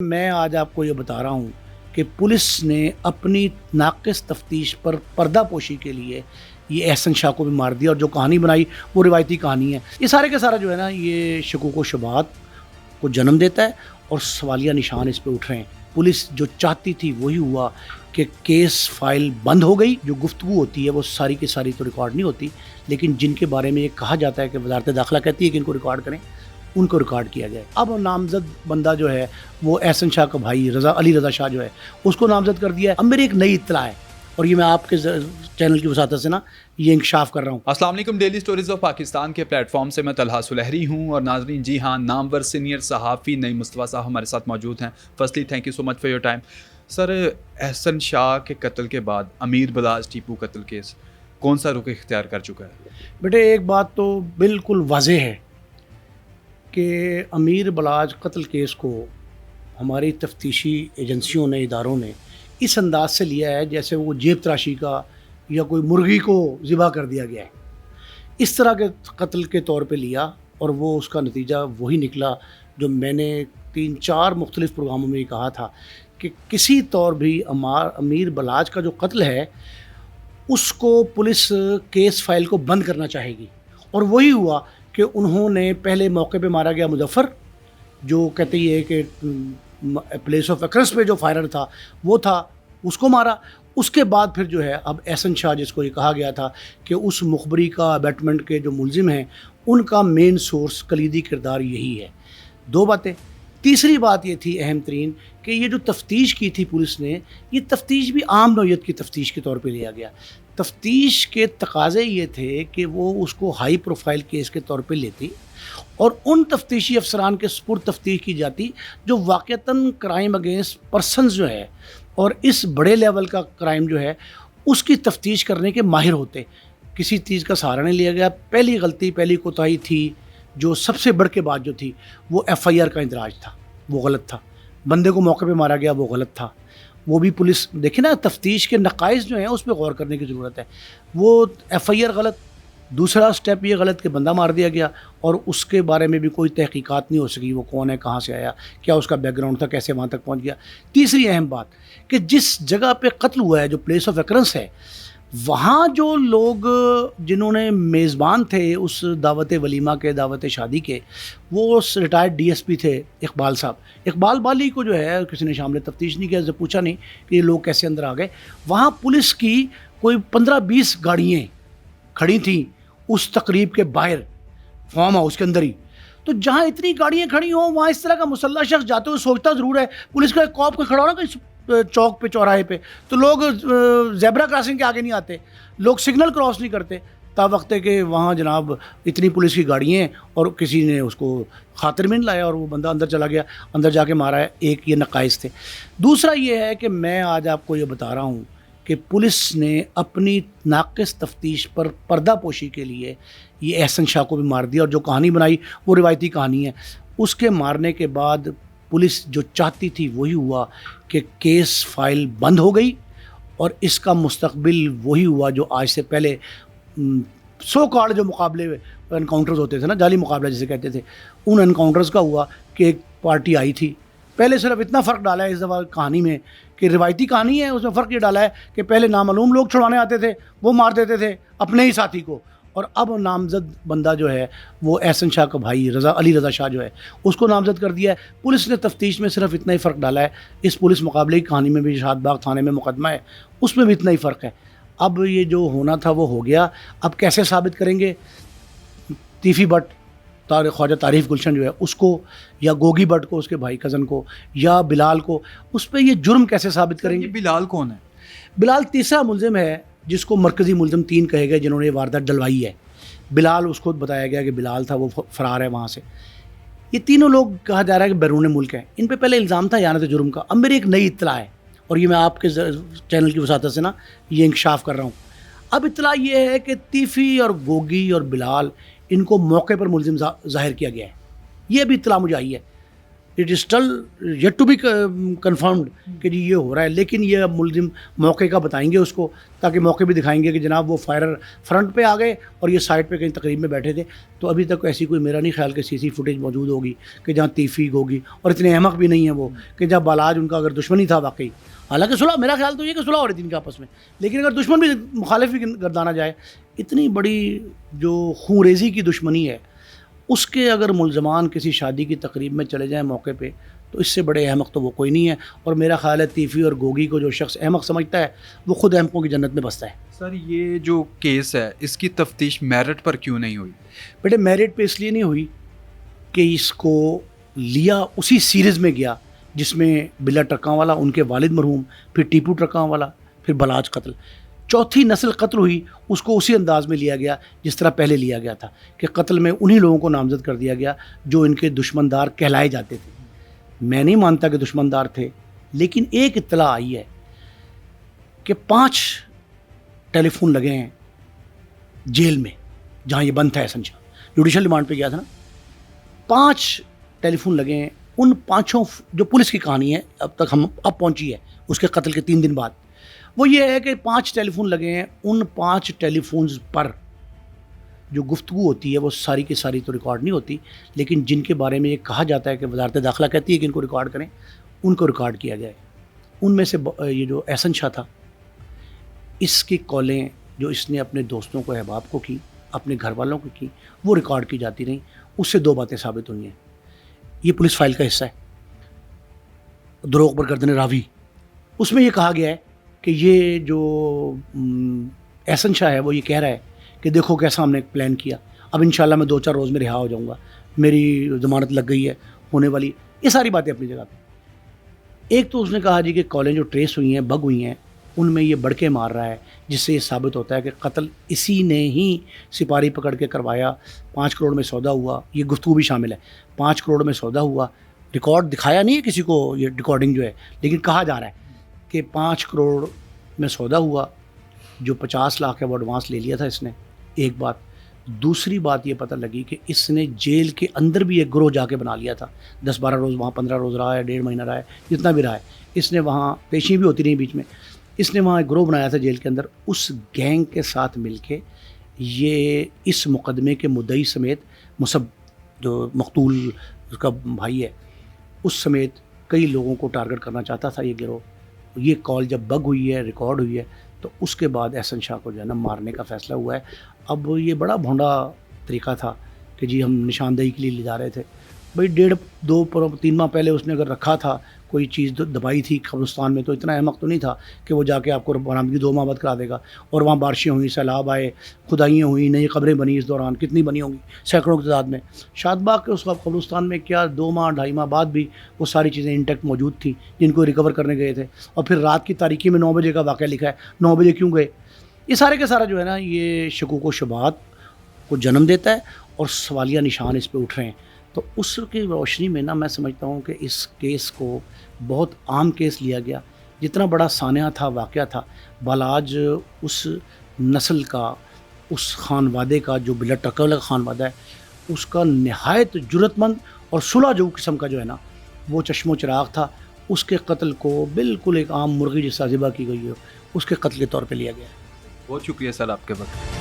میں آج آپ کو یہ بتا رہا ہوں کہ پولیس نے اپنی ناقص تفتیش پر پردہ پوشی کے لیے یہ احسن شاہ کو بھی مار دیا، اور جو کہانی بنائی وہ روایتی کہانی ہے۔ یہ سارے کے سارا جو ہے نا، یہ شکوک و شبہات کو جنم دیتا ہے اور سوالیہ نشان اس پہ اٹھ رہے ہیں۔ پولیس جو چاہتی تھی وہی ہوا کہ کیس فائل بند ہو گئی۔ جو گفتگو ہوتی ہے وہ ساری کی ساری تو ریکارڈ نہیں ہوتی، لیکن جن کے بارے میں یہ کہا جاتا ہے کہ وزارت داخلہ کہتی ہے کہ ان کو ریکارڈ کریں، ان کو ریکارڈ کیا گیا ہے۔ اب نامزد بندہ جو ہے وہ احسن شاہ کا بھائی علی رضا شاہ جو ہے اس کو نامزد کر دیا ہے۔ اب میری ایک نئی اطلاع ہے اور یہ میں آپ کے چینل کی وساطت سے نا یہ انکشاف کر رہا ہوں۔ السلام علیکم، ڈیلی سٹوریز آف پاکستان کے پلیٹ فارم سے میں طلحہ سلہری ہوں، اور ناظرین جی ہاں، نامور سینئر صحافی نعیم مصطفیٰ صاحب ہمارے ساتھ موجود ہیں۔ Firstly thank you so much for your time sir. Ahsan Shah کے قتل کے بعد امیر بلاج ٹیپو قتل کیس کون سا رخ اختیار کر چکا ہے؟ بیٹے ایک بات تو بالکل واضح ہے کہ امیر بلاج قتل کیس کو ہماری تفتیشی ایجنسیوں نے، اداروں نے اس انداز سے لیا ہے جیسے وہ جیب تراشی کا یا کوئی مرغی کو ذبح کر دیا گیا ہے، اس طرح کے قتل کے طور پہ لیا، اور وہ اس کا نتیجہ وہی نکلا جو میں نے 3-4 مختلف پروگراموں میں یہ کہا تھا کہ کسی طور بھی امیر بلاج کا جو قتل ہے اس کو پولیس کیس فائل کو بند کرنا چاہے گی، اور وہی ہوا کہ انہوں نے پہلے موقع پہ مارا گیا مظفر، جو کہتے ہی ہے کہ پلیس آف اکرنس پہ جو فائرر تھا وہ تھا، اس کو مارا۔ اس کے بعد پھر جو ہے اب احسن شاہ، جس کو یہ کہا گیا تھا کہ اس مخبری کا ابیٹمنٹ کے جو ملزم ہیں ان کا مین سورس کلیدی کردار یہی ہے۔ دو باتیں۔ تیسری بات یہ تھی اہم ترین کہ یہ جو تفتیش کی تھی پولیس نے، یہ تفتیش بھی عام نوعیت کی تفتیش کے طور پہ لیا گیا۔ تفتیش کے تقاضے یہ تھے کہ وہ اس کو ہائی پروفائل کیس کے طور پہ لیتی اور ان تفتیشی افسران کے سپرد تفتیش کی جاتی جو واقعتاً کرائم اگینسٹ پرسنز جو ہے اور اس بڑے لیول کا کرائم جو ہے اس کی تفتیش کرنے کے ماہر ہوتے۔ کسی چیز کا سہارا نہیں لیا گیا۔ پہلی غلطی، پہلی کوتاہی تھی جو سب سے بڑھ کے بات جو تھی وہ FIR کا اندراج تھا، وہ غلط تھا۔ بندے کو موقع پہ مارا گیا، وہ غلط تھا۔ وہ بھی پولیس دیکھیں نا، تفتیش کے نقائص جو ہیں اس پہ غور کرنے کی ضرورت ہے۔ وہ FIR غلط، دوسرا سٹیپ یہ غلط کہ بندہ مار دیا گیا اور اس کے بارے میں بھی کوئی تحقیقات نہیں ہو سکی، وہ کون ہے، کہاں سے آیا، کیا اس کا بیک گراؤنڈ تھا، کیسے وہاں تک پہنچ گیا۔ تیسری اہم بات کہ جس جگہ پہ قتل ہوا ہے، جو پلیس آف اکرنس ہے، وہاں جو لوگ جنہوں نے میزبان تھے اس دعوت ولیمہ کے، دعوت شادی کے، وہ ریٹائرڈ DSP تھے اقبال صاحب۔ اقبال بالی کو جو ہے کسی نے شامل تفتیش نہیں کیا، پوچھا نہیں کہ یہ لوگ کیسے اندر آ گئے۔ وہاں پولیس کی کوئی 15-20 گاڑیاں کھڑی تھیں اس تقریب کے باہر، فارم ہاؤس کے اندر ہی۔ تو جہاں اتنی گاڑیاں کھڑی ہوں وہاں اس طرح کا مسلح شخص جاتے ہوئے سوچتا ضرور ہے، پولیس کا ایک کوپ کا کھڑا ہو نا کہیں چوک پہ، چوراہے پہ، تو لوگ زیبرا کراسنگ کے آگے نہیں آتے، لوگ سگنل کراس نہیں کرتے، تا وقت ہے کہ وہاں جناب اتنی پولیس کی گاڑیاں ہیں اور کسی نے اس کو خاطر میں نہیں لایا اور وہ بندہ اندر چلا گیا، اندر جا کے مارا ہے۔ ایک یہ نقائص تھے۔ دوسرا یہ ہے کہ میں آج آپ کو یہ بتا رہا ہوں کہ پولیس نے اپنی ناقص تفتیش پر پردہ پوشی کے لیے یہ احسن شاہ کو بھی مار دیا، اور جو کہانی بنائی وہ روایتی کہانی ہے۔ اس کے مارنے کے بعد پولیس جو چاہتی تھی وہی ہوا کہ کیس فائل بند ہو گئی، اور اس کا مستقبل وہی ہوا جو آج سے پہلے سو کارڈ جو مقابلے انکاؤنٹرز ہوتے تھے نا، جعلی مقابلہ جسے کہتے تھے، ان انکاؤنٹرز کا ہوا کہ ایک پارٹی آئی تھی۔ پہلے صرف اتنا فرق ڈالا ہے اس دفعہ کہانی میں کہ روایتی کہانی ہے، اس میں فرق یہ ڈالا ہے کہ پہلے نامعلوم لوگ چھڑوانے آتے تھے، وہ مار دیتے تھے اپنے ہی ساتھی کو، اور اب نامزد بندہ جو ہے وہ احسن شاہ کا بھائی علی رضا شاہ جو ہے اس کو نامزد کر دیا ہے۔ پولیس نے تفتیش میں صرف اتنا ہی فرق ڈالا ہے۔ اس پولیس مقابلے کی کہانی میں بھی شاد باغ تھانے میں مقدمہ ہے، اس میں بھی اتنا ہی فرق ہے۔ اب یہ جو ہونا تھا وہ ہو گیا۔ اب کیسے ثابت کریں گے؟ تیفی بٹ، خواجہ تعریف گلشن جو ہے اس کو، یا گوگی بٹ کو، اس کے بھائی کزن کو، یا بلال کو، اس پہ یہ جرم کیسے ثابت کریں گے؟ بلال کون ہے؟ بلال تیسرا ملزم ہے جس کو مرکزی ملزم 3 کہے گئے، جنہوں نے یہ واردات ڈلوائی ہے۔ بلال، اس کو بتایا گیا کہ بلال تھا، وہ فرار ہے وہاں سے۔ یہ تینوں لوگ کہا جا رہا ہے کہ بیرون ملک ہیں۔ ان پہ پہلے الزام تھا اعانت جرم کا۔ اب میری ایک نئی اطلاع ہے اور یہ میں آپ کے چینل کی وساطت سے نا یہ انکشاف کر رہا ہوں۔ اب اطلاع یہ ہے کہ تیفی اور گوگی اور بلال ان کو موقع پر ملزم ظاہر کیا گیا ہے۔ یہ بھی اطلاع مجھے آئی ہے۔ It is still yet to be confirmed کہ جی یہ ہو رہا ہے. لیکن یہ اب ملزم موقع کا بتائیں گے اس کو, تاکہ موقع بھی دکھائیں گے کہ جناب وہ فائرر فرنٹ پہ آ گئے اور یہ سائڈ پہ کہیں تقریب میں بیٹھے تھے. تو ابھی تک ایسی کوئی میرا نہیں خیال کہ سی فوٹیج موجود ہوگی کہ جہاں تیفیق ہوگی, اور اتنے احمق بھی نہیں ہیں وہ کہ جب بالاج ان کا اگر دشمنی تھا واقعی, حالانکہ صلح, میرا خیال تو یہ کہ صلح ہو رہی تھی ان کے آپس میں, لیکن اگر دشمن بھی مخالف بھی گردانا جائے, اتنی بڑی جو خونریزی کی دشمنی ہے اس کے اگر ملزمان کسی شادی کی تقریب میں چلے جائیں موقع پہ, تو اس سے بڑے احمق تو وہ کوئی نہیں ہے. اور میرا خیال ہے تیفی اور گوگی کو جو شخص احمق سمجھتا ہے وہ خود احمقوں کی جنت میں بستا ہے. سر یہ جو کیس ہے اس کی تفتیش میرٹ پر کیوں نہیں ہوئی؟ بیٹے میرٹ پہ اس لیے نہیں ہوئی کہ اس کو لیا اسی سیریز میں گیا جس میں بلا ٹرکاں والا, ان کے والد مرحوم, پھر ٹیپو ٹرکاں والا, پھر بلاج قتل, چوتھی نسل قتل ہوئی, اس کو اسی انداز میں لیا گیا جس طرح پہلے لیا گیا تھا کہ قتل میں انہی لوگوں کو نامزد کر دیا گیا جو ان کے دشمندار کہلائے جاتے تھے. میں نہیں مانتا کہ دشمندار تھے, لیکن ایک اطلاع آئی ہے کہ 5 ٹیلی فون لگے ہیں جیل میں جہاں یہ بند تھا احسن شاہ, جوڈیشل ریمانڈ پہ گیا تھا نا. 5 ٹیلی فون لگے ہیں, ان 5 جو پولیس کی کہانی ہے اب تک ہم اب پہنچی ہے اس کے قتل کے 3 دن بعد, وہ یہ ہے کہ 5 ٹیلی فون لگے ہیں. ان 5 ٹیلی فونز پر جو گفتگو ہوتی ہے وہ ساری کی ساری تو ریکارڈ نہیں ہوتی, لیکن جن کے بارے میں یہ کہا جاتا ہے کہ وزارت داخلہ کہتی ہے کہ ان کو ریکارڈ کریں, ان کو ریکارڈ کیا گیا ہے. ان میں سے یہ جو احسن شاہ تھا, اس کی کالیں جو اس نے اپنے دوستوں کو, احباب کو کی, اپنے گھر والوں کو کی, وہ ریکارڈ کی جاتی رہیں. اس سے 2 باتیں ثابت ہوئی ہیں. یہ پولیس فائل کا حصہ ہے, دروغ پر گردن راوی, اس میں یہ کہا گیا ہے کہ یہ جو احسن شاہ ہے وہ یہ کہہ رہا ہے کہ دیکھو کیسا ہم نے پلان کیا, اب انشاءاللہ میں 2-4 روز میں رہا ہو جاؤں گا, میری ضمانت لگ گئی ہے ہونے والی. یہ ساری باتیں اپنی جگہ پہ. ایک تو اس نے کہا جی کہ کالیں جو ٹریس ہوئی ہیں, بگ ہوئی ہیں, ان میں یہ بڑکے مار رہا ہے, جس سے یہ ثابت ہوتا ہے کہ قتل اسی نے ہی سپاری پکڑ کے کروایا. 5 کروڑ میں سودا ہوا, یہ گفتگو بھی شامل ہے. 5 کروڑ میں سودا ہوا, ریکارڈ دکھایا نہیں ہے کسی کو یہ ریکارڈنگ جو ہے, لیکن کہا جا رہا ہے کہ 5 کروڑ میں سودا ہوا, جو 50 لاکھ ہے وہ ایڈوانس لے لیا تھا اس نے. ایک بات. دوسری بات یہ پتہ لگی کہ اس نے جیل کے اندر بھی ایک گروہ جا کے بنا لیا تھا. 10-12 روز وہاں, 15 روز رہا ہے, 1.5 مہینہ رہا ہے, جتنا بھی رہا ہے. اس نے وہاں پیشی بھی ہوتی رہی بیچ میں, اس نے وہاں ایک گروہ بنایا تھا جیل کے اندر. اس گینگ کے ساتھ مل کے یہ اس مقدمے کے مدعی سمیت مصب جو مقتول اس کا بھائی ہے اس سمیت کئی لوگوں کو ٹارگٹ کرنا چاہتا تھا یہ گروہ. یہ کال جب بگ ہوئی ہے, ریکارڈ ہوئی ہے, تو اس کے بعد احسن شاہ کو جو ہے نا مارنے کا فیصلہ ہوا ہے. اب یہ بڑا بھونڈا طریقہ تھا کہ جی ہم نشاندہی کے لیے لے جا رہے تھے. بھائی 1.5-2-3 ماہ پہلے اس نے اگر رکھا تھا کوئی چیز دبائی تھی قبرستان میں, تو اتنا احمق تو نہیں تھا کہ وہ جا کے آپ کو برآمدگی 2 ماہ بعد کرا دے گا. اور وہاں بارشیں ہوئیں, سیلاب آئے, کھدائیاں ہوئیں, نئی قبریں بنی اس دوران, کتنی بنی ہوں گی, سینکڑوں کی تعداد میں. شاد باغ کے اس وقت قبرستان میں کیا 2 ماہ 2.5 ماہ بعد بھی وہ ساری چیزیں انٹیکٹ موجود تھیں جن کو ریکور کرنے گئے تھے. اور پھر رات کی تاریکی میں 9 بجے کا واقعہ لکھا ہے, 9 بجے کیوں گئے. یہ سارے کے سارا جو ہے نا یہ شکوک و شبہات کو جنم دیتا ہے اور سوالیہ نشان اس پہ اٹھ رہے ہیں. تو اس کی روشنی میں نا میں سمجھتا ہوں کہ اس کیس کو بہت عام کیس لیا گیا. جتنا بڑا سانحہ تھا, واقعہ تھا, بالاج اس نسل کا, اس خانوادے کا جو بلا ٹرکل خانوادہ ہے, اس کا نہایت جرت مند اور صلح جو قسم کا جو ہے نا وہ چشم و چراغ تھا. اس کے قتل کو بالکل ایک عام مرغی جس طرح ذبح کی گئی ہے اس کے قتل کے طور پہ لیا گیا ہے. بہت شکریہ سر آپ کے وقت.